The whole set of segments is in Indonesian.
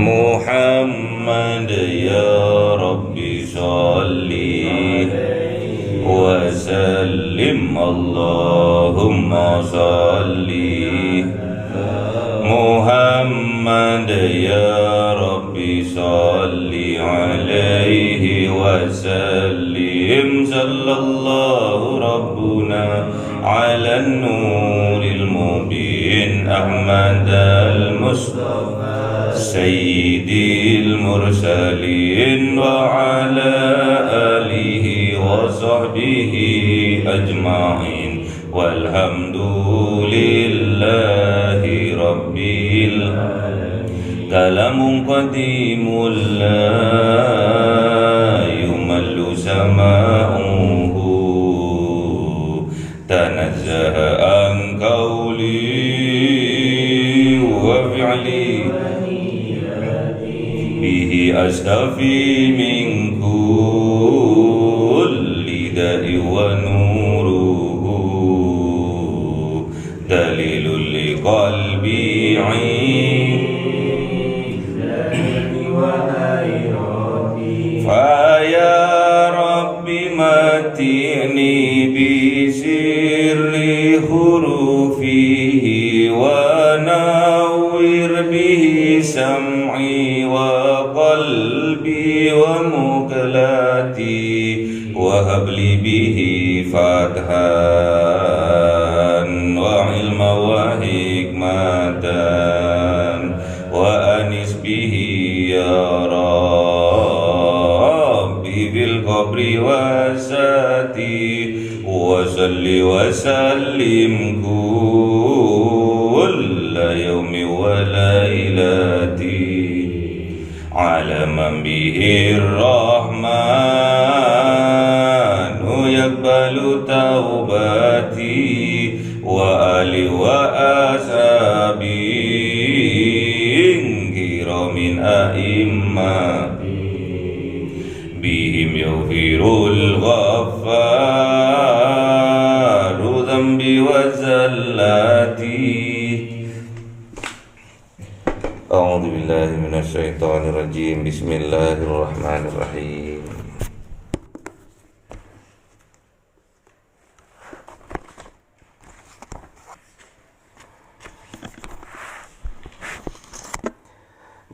محمد يا رب صل وسلم اللهم صل محمد يا رب صل عليه وسلم صلى الله ربنا على النور المبين أحمد المصطفى سيد المرسلين وعلى آله وصحبه أجمعين والحمد لله رب العالمين. كلام قديم لا يمل سماعه تنزه عن قولي وفعلي به أستفي من كل داء ونوره دليل لقلبي فيا رب متعني بسر حروفه ونور به سمعي وقلبي ومقلاتي وهب لي به فتحا وعلما وحكمة وأنس به يا ربي في القبر وساتي وصل وسلم كل يوم وليلتي على من به الرحمن يقبل توبتي وآل وأصحابي كرام أئمة بهم يغفر الغفار ذنبي وزلاتي. أعوذ بالله من الشيطان الرجيم. بسم الله الرحمن الرحيم.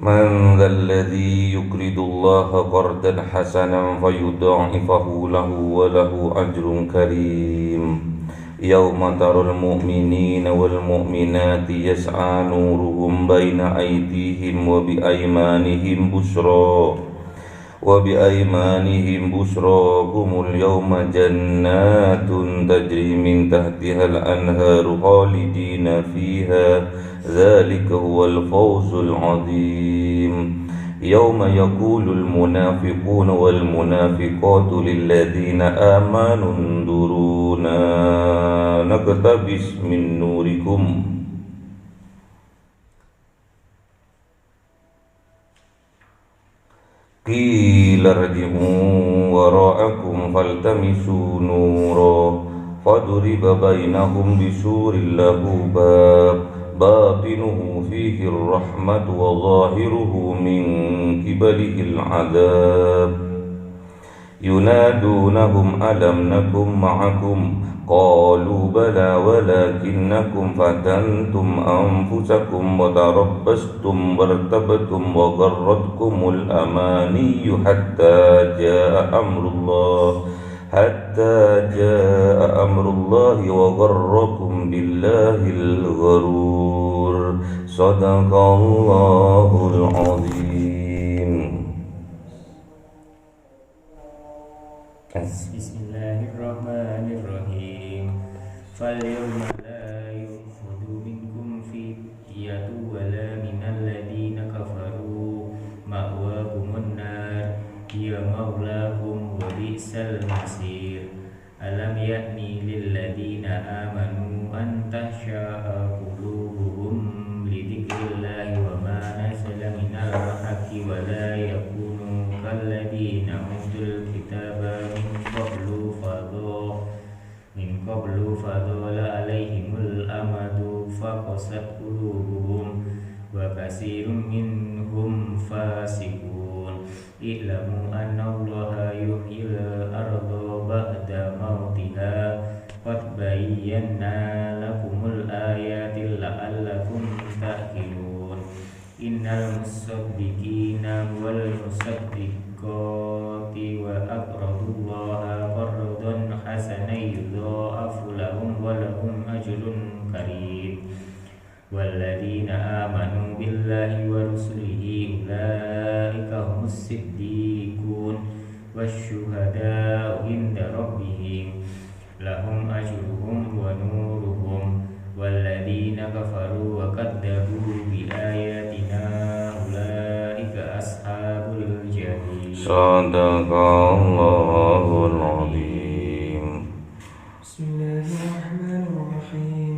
من ذا الذي يقرض الله قرضا حسنا فيضاعفه له وله أجر كريم. يوم ترى المؤمنين والمؤمنات يسعى نورهم بين أيديهم وبأيمانهم بشراكم اليوم جنات تجري من تحتها الأنهار خالدين فيها ذلك هو الفوز العظيم. يوم يقول المنافقون والمنافقات للذين آمنوا انظرونا نقتبس من نوركم قيل ارجعوا وراءكم فالتمسوا نورا فضرب بينهم بسور له باب باطنه فيه الرحمة وظاهره من قبله العذاب ينادونهم ألم نكن معكم قالوا بلى ولكنكم فتنتم أنفسكم وتربصتم وارتبتم وغرتكم الأماني حتى جاء أمر الله وغركم بالله الغرور. صدق الله العظيم. Bismillahirrahmanirrahim. Falyawma la yu'khadhu minkum fidyatun wala minal ladzina kafaru ma'wakumun nar hiya maulakum wa bi'sal masir. Alam ya'ni lil ladzina amanu an tahsha'a qulubuhum li dzikrillahi wa ma nazala minal haqqi wa la yakunu kal ladzina utul kitaba min qablu fadhala alaihimul amadu faqasat qulubuhum wa وكثير منهم فاسقون اعلموا أن الله يحيي الأرض بعد موتها قد بينا لكم الآيات لعلكم تعقلون إن المصدقين والمصدقات وأقرضوا الله قرضا حسنا يضاعف لهم ولهم أجر كريم والذين آمنوا بالله ورسله أولئك هم الصديقون والشهداء عند ربهم لهم أجرهم ونورهم والذين كفروا وكذبوا بآياتنا أولئك أصحاب الجحيم. صدق الله العظيم. بسم الله الرحمن الرحيم.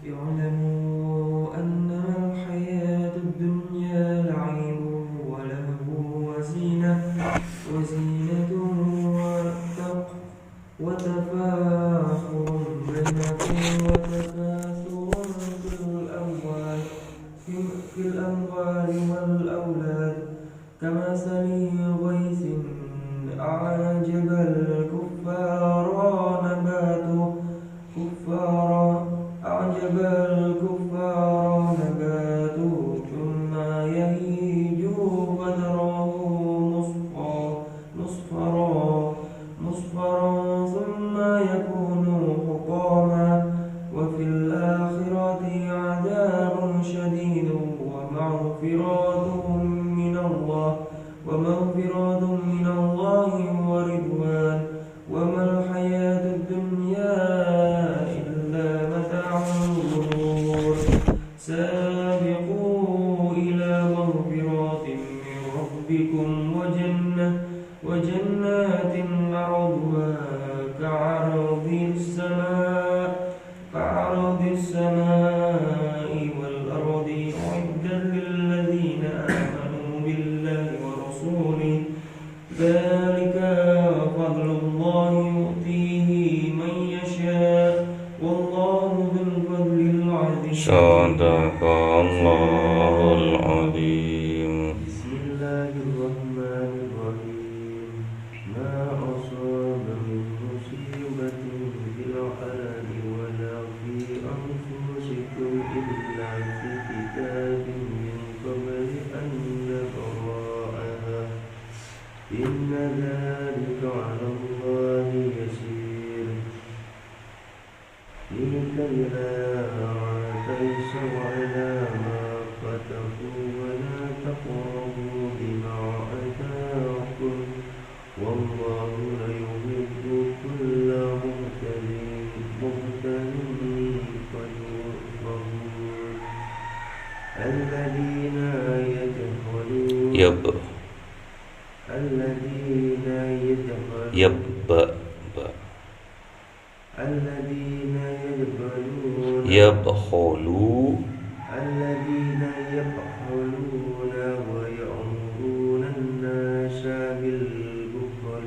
اعلموا أنما الحياة الدنيا لعب ولهو وزينة وتفاخر بينكم وتكاثر في الأموال والأولاد كمثل غيث أعجب الكفار نباته ثم يهيج فتراه مصفرا ثم يكون حطاما وفي الآخرة عذاب شديد ومغفرة من الله ورضوان وما الحياة الدنيا إلا متاع الغرور. سابقوا إلى مغفرة من ربكم وجنات عرضها كعرض السماء والأرض أعدت للذين آمنوا بالله ورسوله ذلك فضل الله يؤتيه من يشاء والله ذو الفضل العظيم. صدق الله العظيم. بسم الله الرحمن الرحيم. ما أصاب من مصيبة في الأرض ولا في أنفسكم إلا في كتاب من قبل أن نبرأها إن ذلك على الله يسير. لكي لا تأسوا على ما فاتكم ولا تقربوا بما أتاكم والله لا يحب كل مختال فخور. الذين يدخلون الذين يبخلون ويأمرون الناس بالبخل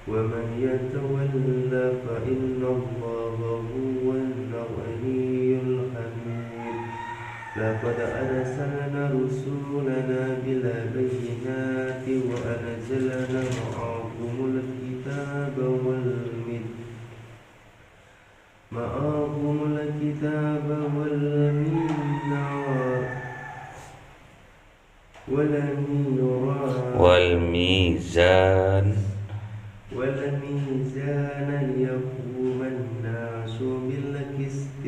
ومن يتولى فإن الله هو الغني الحميد. لقد أرسلنا رسولنا بالبينات وأنزلنا معهم الكتاب والميزان ليقوم الناس بالقسط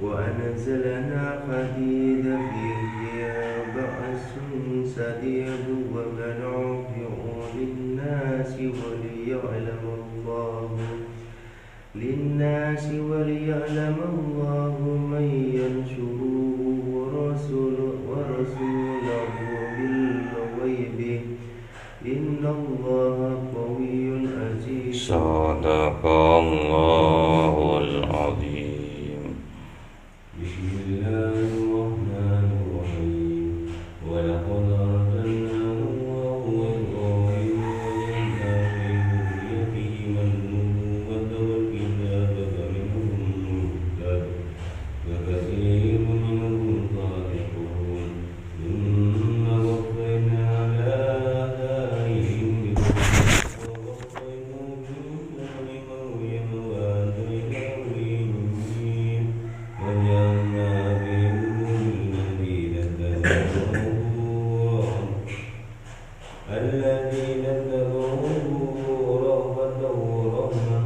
وأنزلنا حديد فيه بأس شديد ومنافع للناس وليعلم الله من ينشره ورسوله بالغيب إن الله قوي عزيز. صدق الله العظيم. بسم الله الرحمن الرحيم. ولقد أرسلنا نوحا وإبراهيم وجعلنا في ذريتهما النبوة والكتاب فمنهم مهتد وكثير منهم فاسقون الذين اتبعوه رغبة ورهبة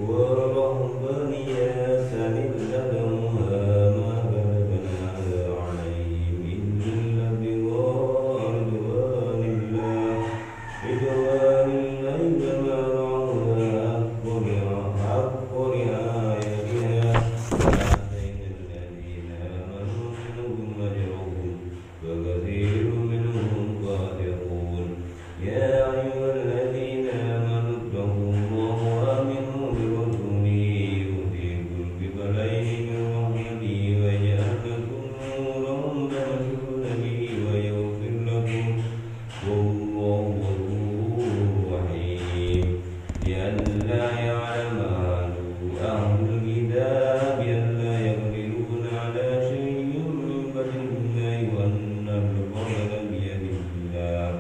ورهبانية سنلزمها ما كتبنا عليهم إلا ابتغاء رضوان الله كما رعوها حق رعايتها وآتينا الذين آمنوا منهم أجرهم وكثير منهم فاسقون يا أيها الذين آمنوا اتقوا الله وآمنوا برسوله يؤتكم بفضلين من رحمته ويجعل لكم نورا تمشون به ويغفر لكم والله غفور رحيم لئلا يعلم أهل الكتاب ألا يقدرون على شيء من فضل الله وأن الفضل بيد الله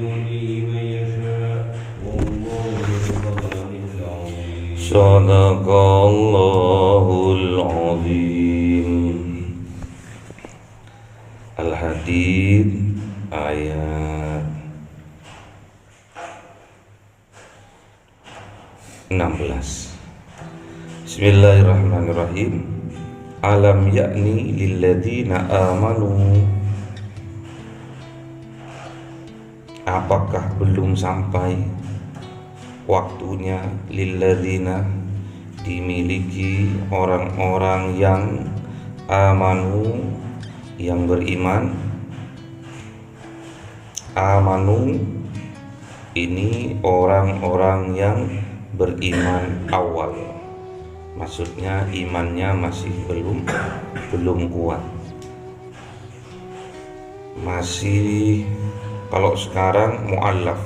يؤتيه من يشاء والله ذو الفضل العظيم. Sadaqallahul azim. Al-Hadid ayat 16. Bismillahirrahmanirrahim. Alam yakni lilladzina amanu, apakah belum sampai waktunya lilladzina, dimiliki orang-orang yang amanu, yang beriman. Amanu ini orang-orang yang beriman awal, maksudnya imannya masih belum kuat, masih, kalau sekarang mu'allaf,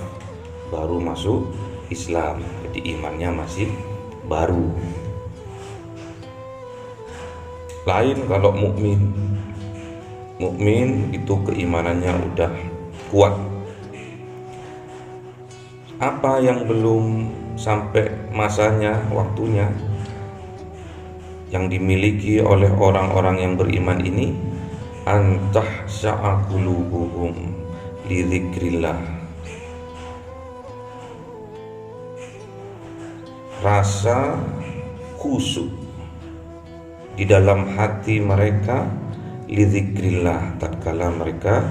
baru masuk Islam, jadi imannya masih baru. Lain kalau mukmin itu keimanannya udah kuat. Apa yang belum sampai masanya, waktunya, yang dimiliki oleh orang-orang yang beriman ini? Antah sya'aqulubuhum li dzikrillah, rasa khusyuk di dalam hati mereka, li dzikrillah, tatkala mereka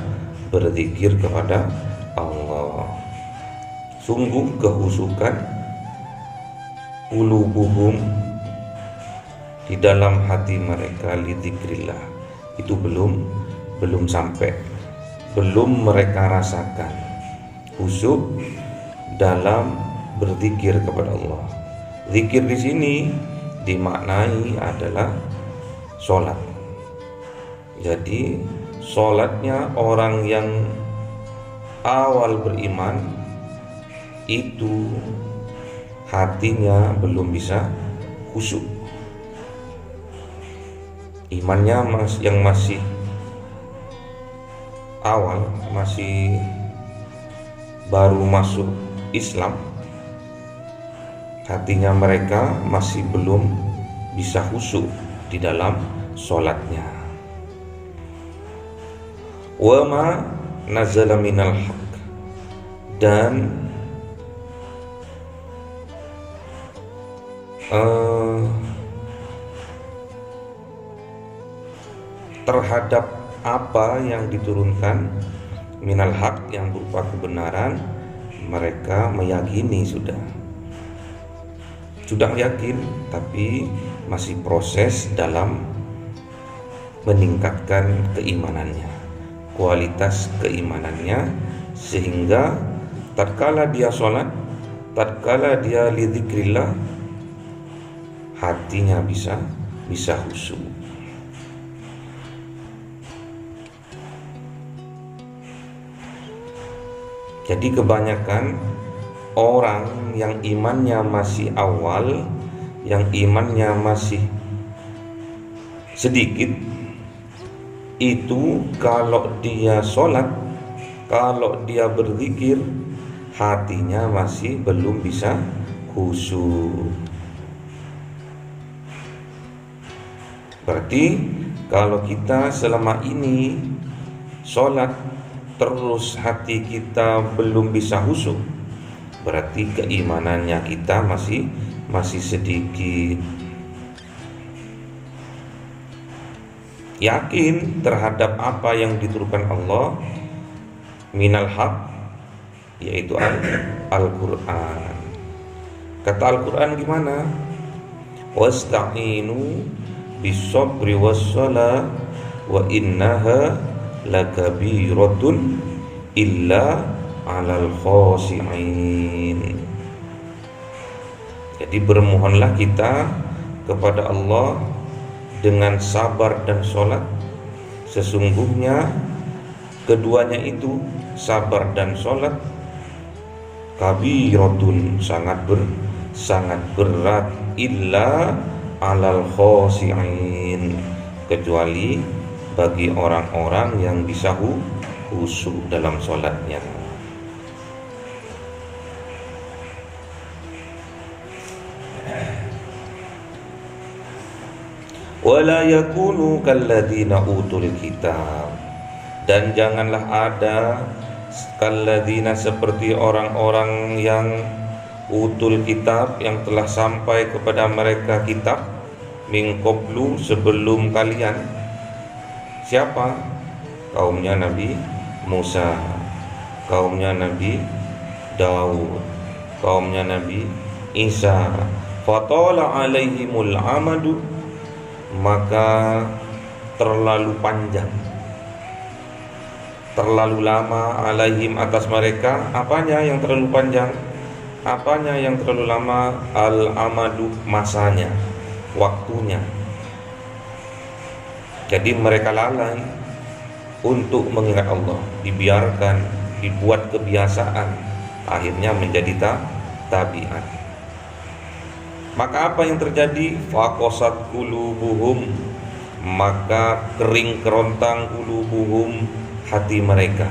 berzikir kepada Allah. Sungguh kehusukan qulubuhum, di dalam hati mereka, li dzikrillah, itu belum sampai, belum mereka rasakan khusyuk dalam berzikir kepada Allah. Zikir di sini dimaknai adalah sholat. Jadi sholatnya orang yang awal beriman itu hatinya belum bisa khusyuk. Imannya yang masih awal, masih baru masuk Islam, hatinya mereka masih belum bisa khusyuk di dalam sholatnya. Wa ma nazala minal haq, dan terhadap apa yang diturunkan minal haq, yang berupa kebenaran, mereka meyakini sudah yakin, tapi masih proses dalam meningkatkan keimanannya, kualitas keimanannya, sehingga tatkala dia sholat, tatkala dia li dzikrillah, hatinya bisa khusyuk. Jadi kebanyakan orang yang imannya masih awal, yang imannya masih sedikit, itu kalau dia sholat, kalau dia berzikir, hatinya masih belum bisa khusyuk. Berarti kalau kita selama ini sholat terus hati kita belum bisa khusyuk, berarti keimanannya kita masih sedikit. Yakin terhadap apa yang diturunkan Allah minal haq, yaitu Al-Quran. Kata Al-Quran gimana? Wasta'inu bis-sabri was-salah wa innaha lakabiratun illa 'alal khashi'in. Jadi bermohonlah kita kepada Allah dengan sabar dan sholat. Sesungguhnya keduanya itu, sabar dan sholat, kabiratun, sangat berat, illa 'alal khashi'in, kecuali bagi orang-orang yang bisa khusyuk dalam sholatnya. Wala yakunu kalladzina utul kitab, dan janganlah ada kalladzina seperti orang-orang yang utul kitab, yang telah sampai kepada mereka kitab, min qablu, sebelum kalian. Siapa? Kaumnya Nabi Musa, kaumnya Nabi Daud, kaumnya Nabi Isa. Fatala alaihimul amadu, maka terlalu panjang, terlalu lama, alaihim, atas mereka. Apanya yang terlalu panjang? Apanya yang terlalu lama? Al-amadu, masanya, waktunya. Jadi mereka lalai untuk mengingat Allah, dibiarkan, dibuat kebiasaan, akhirnya menjadi tabiat. Maka apa yang terjadi? Faqasat qulubuhum, maka kering kerontang qulubuhum, hati mereka.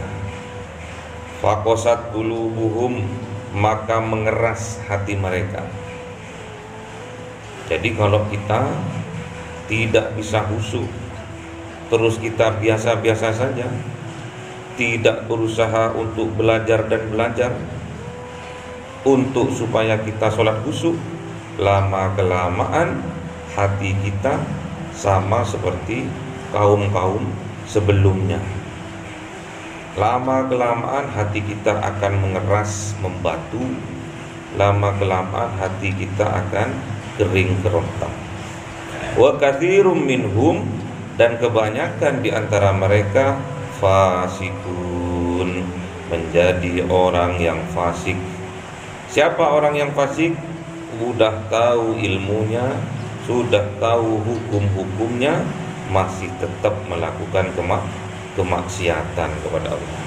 Faqasat qulubuhum, maka mengeras hati mereka. Jadi kalau kita tidak bisa khusyuk, terus kita biasa-biasa saja, tidak berusaha untuk belajar dan belajar untuk supaya kita sholat khusyuk, lama-kelamaan hati kita sama seperti kaum-kaum sebelumnya. Lama-kelamaan hati kita akan mengeras, membatu. Lama-kelamaan hati kita akan kering kerontang. Wa katsirum minhum, dan kebanyakan di antara mereka fasikun, menjadi orang yang fasik. Siapa orang yang fasik? Sudah tahu ilmunya, sudah tahu hukum-hukumnya, masih tetap melakukan kemaksiatan kepada Allah.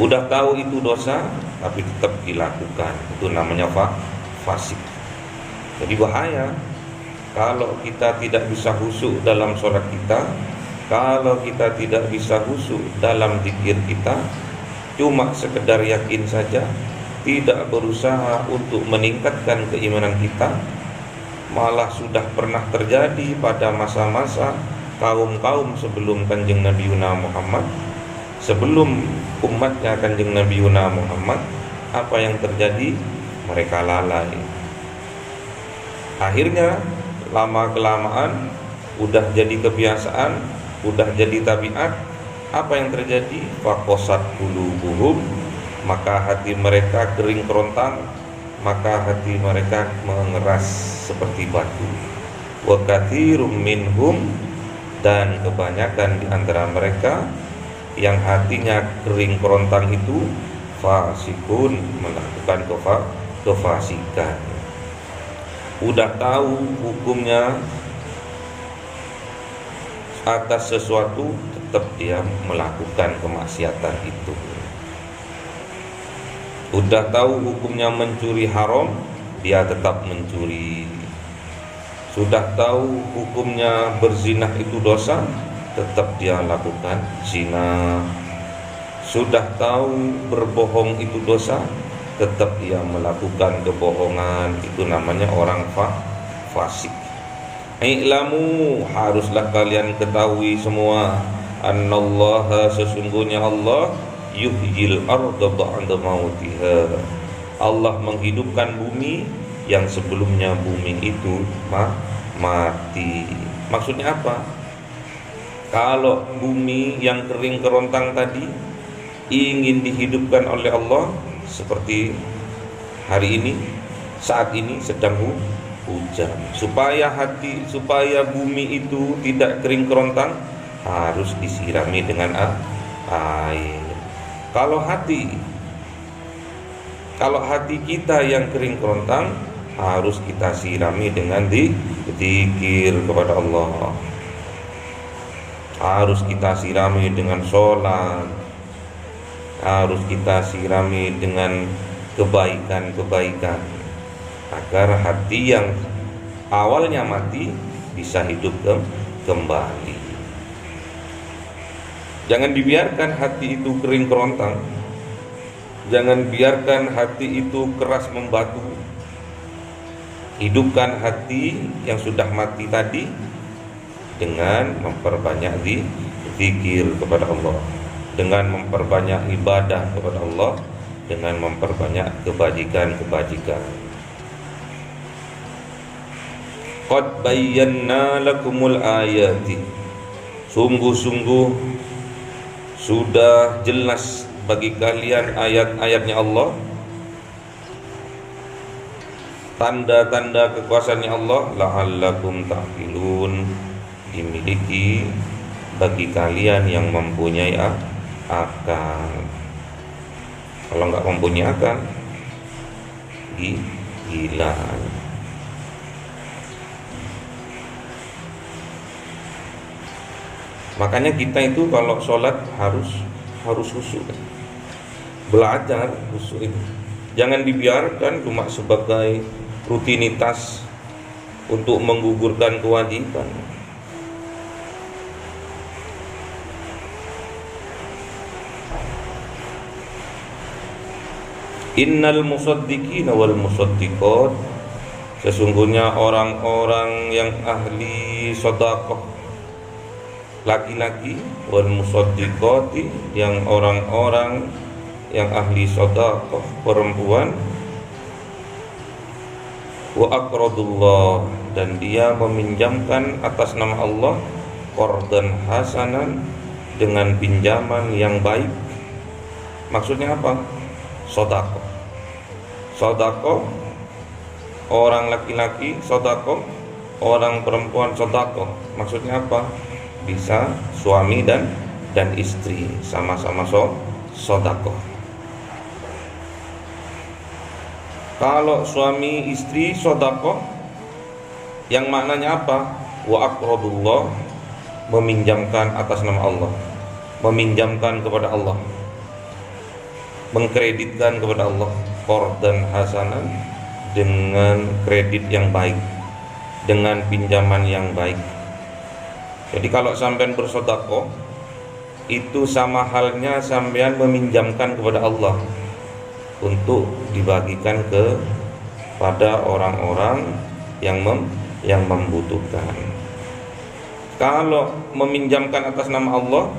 Udah tahu itu dosa, tapi tetap dilakukan. Itu namanya fasik. Jadi bahaya kalau kita tidak bisa khusyuk dalam sholat kita, kalau kita tidak bisa khusyuk dalam zikir kita, cuma sekedar yakin saja, tidak berusaha untuk meningkatkan keimanan kita. Malah sudah pernah terjadi pada masa-masa kaum-kaum sebelum Kanjeng Nabi Muhammad, sebelum umatnya Kanjeng Nabi Muhammad. Apa yang terjadi? Mereka lalai. Akhirnya lama-kelamaan udah jadi kebiasaan, udah jadi tabiat. Apa yang terjadi? Faqasat qulubuhum, maka hati mereka kering kerontang, maka hati mereka mengeras seperti batu. Wa katsirum minhum, dan kebanyakan di antara mereka yang hatinya kering kerontang itu fasikun, melakukan kefasikan. Udah tahu hukumnya atas sesuatu, tetap dia melakukan kemaksiatan itu. Udah tahu hukumnya mencuri haram, dia tetap mencuri. Sudah tahu hukumnya berzinah itu dosa, tetap dia lakukan zina. Sudah tahu berbohong itu dosa, tetap dia melakukan kebohongan. Itu namanya orang fasik. I'lamu, haruslah kalian ketahui semua, annallaha, sesungguhnya Allah, yuhyil arda ba'da mautiha, Allah menghidupkan bumi yang sebelumnya bumi itu mati. Maksudnya apa? Kalau bumi yang kering kerontang tadi ingin dihidupkan oleh Allah, seperti hari ini, saat ini sedang hujan, supaya bumi itu tidak kering kerontang, harus disirami dengan air. Kalau hati kita yang kering kerontang, harus kita sirami dengan zikir kepada Allah, harus kita sirami dengan sholat, harus kita sirami dengan kebaikan-kebaikan, agar hati yang awalnya mati bisa hidup kembali. Jangan dibiarkan hati itu kering kerontang, jangan biarkan hati itu keras membatu. Hidupkan hati yang sudah mati tadi dengan memperbanyak zikir kepada Allah, dengan memperbanyak ibadah kepada Allah, dengan memperbanyak kebajikan-kebajikan. Qad bayyana lakumul ayati, sungguh-sungguh sudah jelas bagi kalian ayat-ayatnya Allah, tanda-tanda kekuasaannya Allah, la'allakum ta'qilun, dimiliki bagi kalian yang mempunyai akal. Kalau nggak mempunyai akal, gila. Makanya kita itu kalau sholat harus khusyuk, belajar khusyuk itu. Jangan dibiarkan cuma sebagai rutinitas untuk menggugurkan kewajiban. Innal musaddiqina wal musaddiqat, sesungguhnya orang-orang yang ahli sedekah laki-laki, wal musaddiqati, yang orang-orang yang ahli sedekah perempuan, wa aqradullah, dan dia meminjamkan atas nama Allah, qardan hasanan, dengan pinjaman yang baik. Maksudnya apa? Sedekah orang laki-laki, sedekah orang perempuan, sedekah. Maksudnya apa? Bisa suami dan istri sama-sama sedekah. Kalau suami istri sedekah, yang maknanya apa? Wa aqradullah, meminjamkan atas nama Allah, meminjamkan kepada Allah, mengkreditkan kepada Allah, qardan hasanan, dengan kredit yang baik, dengan pinjaman yang baik. Jadi kalau sampean bersedekah, itu sama halnya sampean meminjamkan kepada Allah untuk dibagikan kepada orang-orang yang membutuhkan. Kalau meminjamkan atas nama Allah,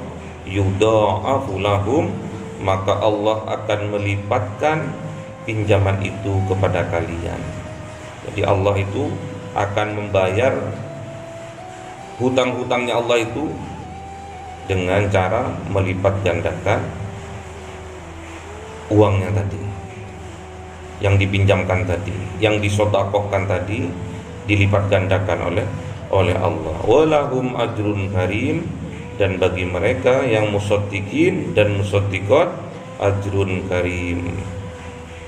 yudha'afu lahum, maka Allah akan melipatkan pinjaman itu kepada kalian. Jadi Allah itu akan membayar hutang-hutangnya Allah itu dengan cara melipat gandakan uangnya tadi, yang dipinjamkan tadi, yang disedekahkan tadi, dilipat gandakan oleh Allah. Walahum ajrun karim, dan bagi mereka yang musaddiqin dan musaddiqat, ajrun karim,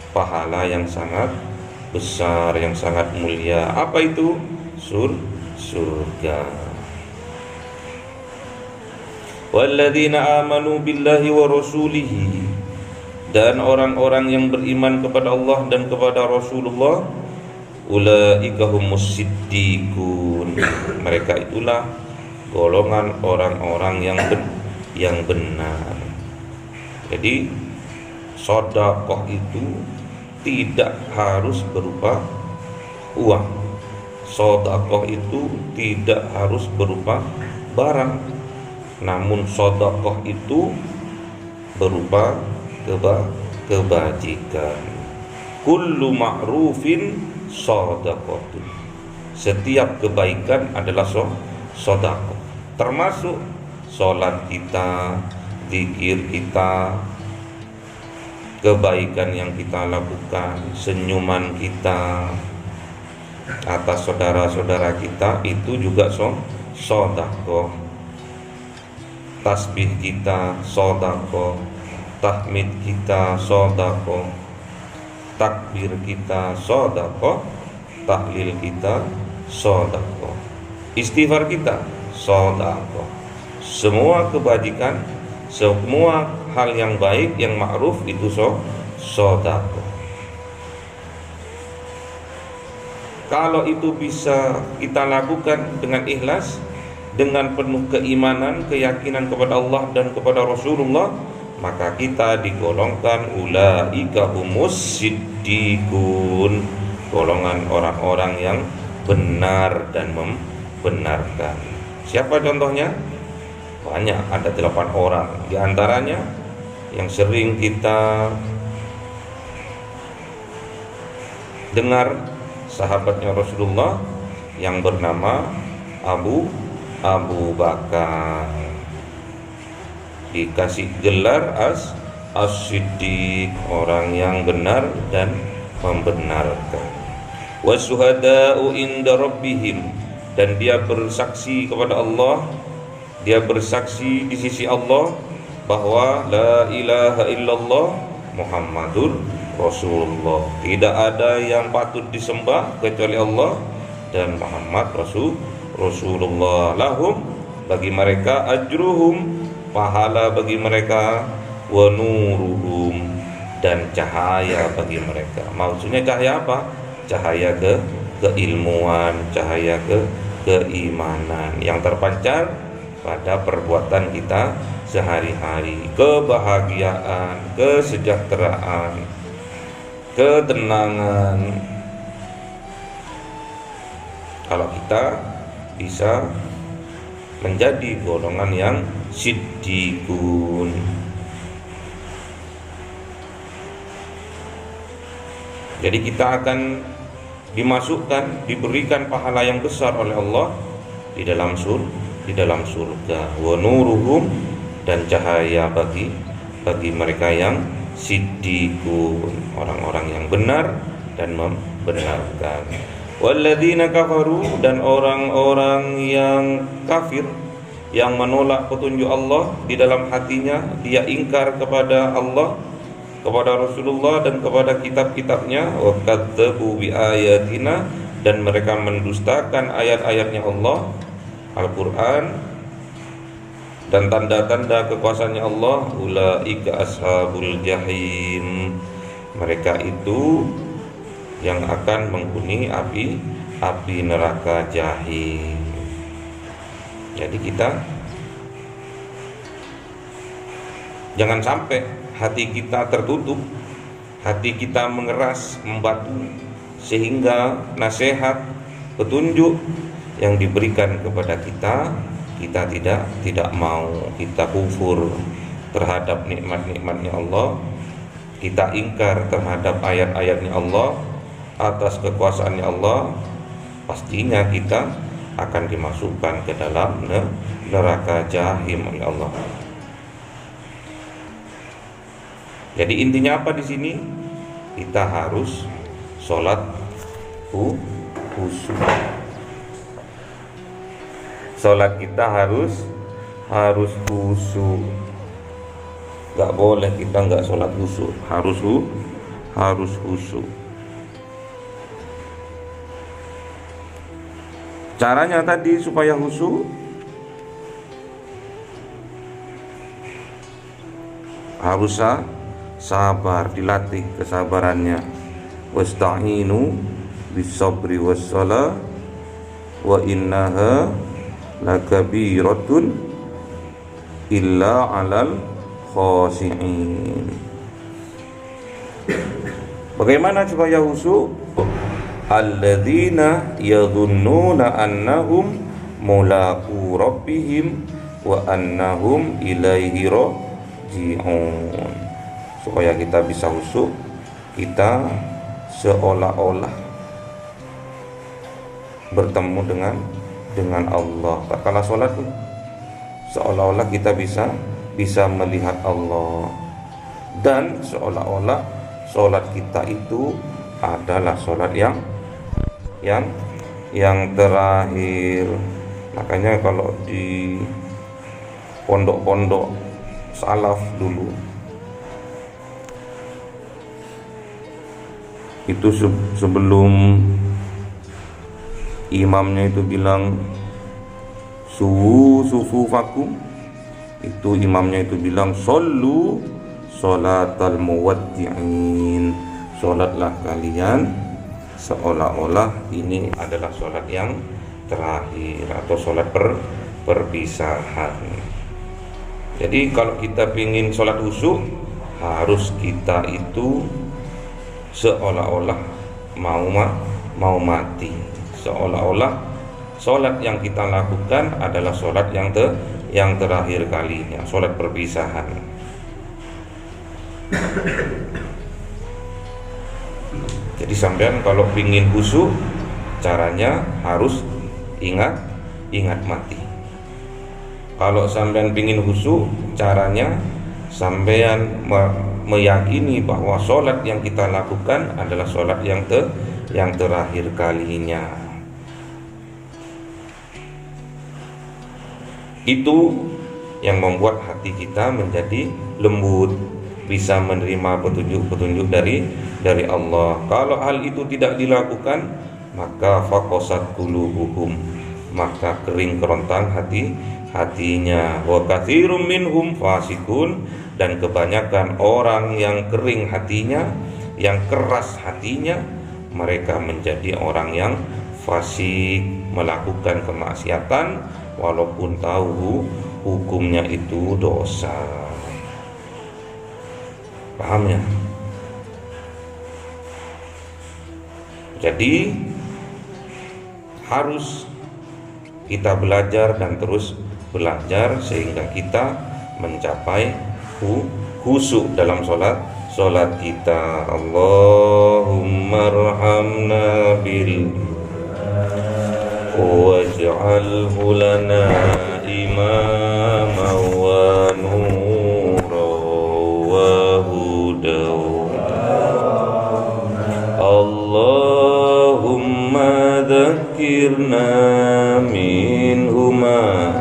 pahala yang sangat besar, yang sangat mulia. Apa itu? Surga. Walladzina amanu billahi wa rasulihi, dan orang-orang yang beriman kepada Allah dan kepada Rasulullah, ulaika humus siddiqun, mereka itulah golongan orang-orang yang benar. Jadi sedekah itu tidak harus berupa uang. Sedekah itu tidak harus berupa barang, namun sedekah itu berupa kebajikan. Kullu ma'rufin shadaqatun. Setiap kebaikan adalah sedekah. Termasuk sholat kita, zikir kita, kebaikan yang kita lakukan, senyuman kita atas saudara-saudara kita, itu juga sedekah. Tasbih kita sedekah, tahmid kita sedekah, takbir kita sedekah, tahlil kita sedekah, istighfar kita sedekah. Semua kebajikan, semua hal yang baik, yang ma'ruf itu sedekah. Kalau itu bisa kita lakukan dengan ikhlas, dengan penuh keimanan, keyakinan kepada Allah dan kepada Rasulullah, maka kita digolongkan ulaika humus siddiqun, golongan orang-orang yang benar dan membenarkan. Siapa contohnya? Banyak, ada 8 orang. Di antaranya yang sering kita dengar, sahabatnya Rasulullah yang bernama Abu Bakar, dikasih gelar as-siddiq, orang yang benar dan membenarkan. Wasuhada'u inda rabbihim, dan dia bersaksi kepada Allah, dia bersaksi di sisi Allah bahwa la ilaha illallah Muhammadur Rasulullah, tidak ada yang patut disembah kecuali Allah dan Muhammad Rasulullah. Lahum, bagi mereka, ajruhum, pahala bagi mereka, wa nuruhum, dan cahaya bagi mereka. Maksudnya cahaya apa? Cahaya keilmuan, cahaya keimanan yang terpancar pada perbuatan kita sehari-hari, kebahagiaan, kesejahteraan, ketenangan. Kalau kita bisa menjadi golongan yang siddiqun. Jadi kita akan dimasukkan, diberikan pahala yang besar oleh Allah di dalam surga. Wa nuruhum, dan cahaya bagi mereka yang siddiqun, orang-orang yang benar dan membenarkan. Walladzina kafaru, dan orang-orang yang kafir, yang menolak petunjuk Allah di dalam hatinya, dia ingkar kepada Allah, kepada Rasulullah dan kepada kitab-kitabnya. Wa kadzdzabu bi ayatina, dan mereka mendustakan ayat-ayatnya Allah, Al-Quran, dan tanda-tanda kekuasaannya Allah. Ulaika ashabul jahim, mereka itu yang akan menghuni api neraka jahim. Jadi kita jangan sampai hati kita tertutup, hati kita mengeras, membatu, sehingga nasihat, petunjuk yang diberikan kepada kita tidak mau, kita kufur terhadap nikmat-nikmatnya Allah, kita ingkar terhadap ayat-ayatnya Allah, atas kekuasaannya Allah. Pastinya kita akan dimasukkan ke dalam neraka jahim oleh Allah. Jadi intinya apa di sini? Kita harus sholat khusyuk. Sholat kita harus khusyuk. Gak boleh kita gak sholat khusyuk. Harus khusyuk. Caranya tadi supaya khusyuk, harus sabar, dilatih kesabarannya. Wasta'inu bis-sabri was-shalah wa innaha lakabiratun illa 'alal khashi'in. Bagaimana supaya khusyuk? alladzina yadhunnuna annahum mulaqu rabbihim wa annahum ilaihi raji'un. Supaya kita bisa khusyuk, kita seolah-olah bertemu dengan Allah. Tak kalah sholat nih, seolah-olah kita bisa melihat Allah, dan seolah-olah sholat kita itu adalah sholat yang terakhir. Makanya kalau di pondok-pondok salaf dulu itu sebelum imamnya itu bilang sufufakum, itu imamnya itu bilang shollu sholatal muwaddi'in, sholatlah kalian seolah-olah ini adalah sholat yang terakhir atau sholat perpisahan. Jadi kalau kita ingin sholat khusyuk, harus kita itu seolah-olah mau mati, seolah-olah sholat yang kita lakukan adalah sholat yang terakhir kalinya, sholat perpisahan. Jadi sampean kalau ingin khusyuk, caranya harus ingat mati. Kalau sampean ingin khusyuk, caranya sampean meyakini bahwa sholat yang kita lakukan adalah sholat yang terakhir kalinya. Itu yang membuat hati kita menjadi lembut, bisa menerima petunjuk-petunjuk dari Allah. Kalau hal itu tidak dilakukan, maka faqasat qulubuhum, maka kering kerontang hatinya. Wa katsirum minhum fasikun, dan kebanyakan orang yang kering hatinya, yang keras hatinya, mereka menjadi orang yang fasik, melakukan kemaksiatan walaupun tahu hukumnya itu dosa. Paham ya? Jadi harus kita belajar dan terus belajar sehingga kita mencapai khusyuk dalam sholat kita. Allahumma arhamna bil waj'alhu lana imama wa nura wa huda. Allahumma dzakirna minhuma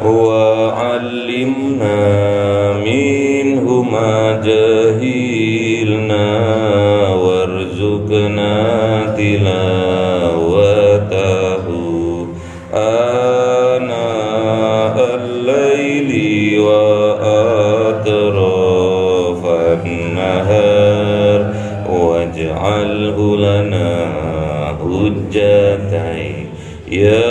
wa 'allimna minhuma jahilna warzuqna tilawatahu ana al-laili wa atrafan nahar waj'alhu lana hujjatai ya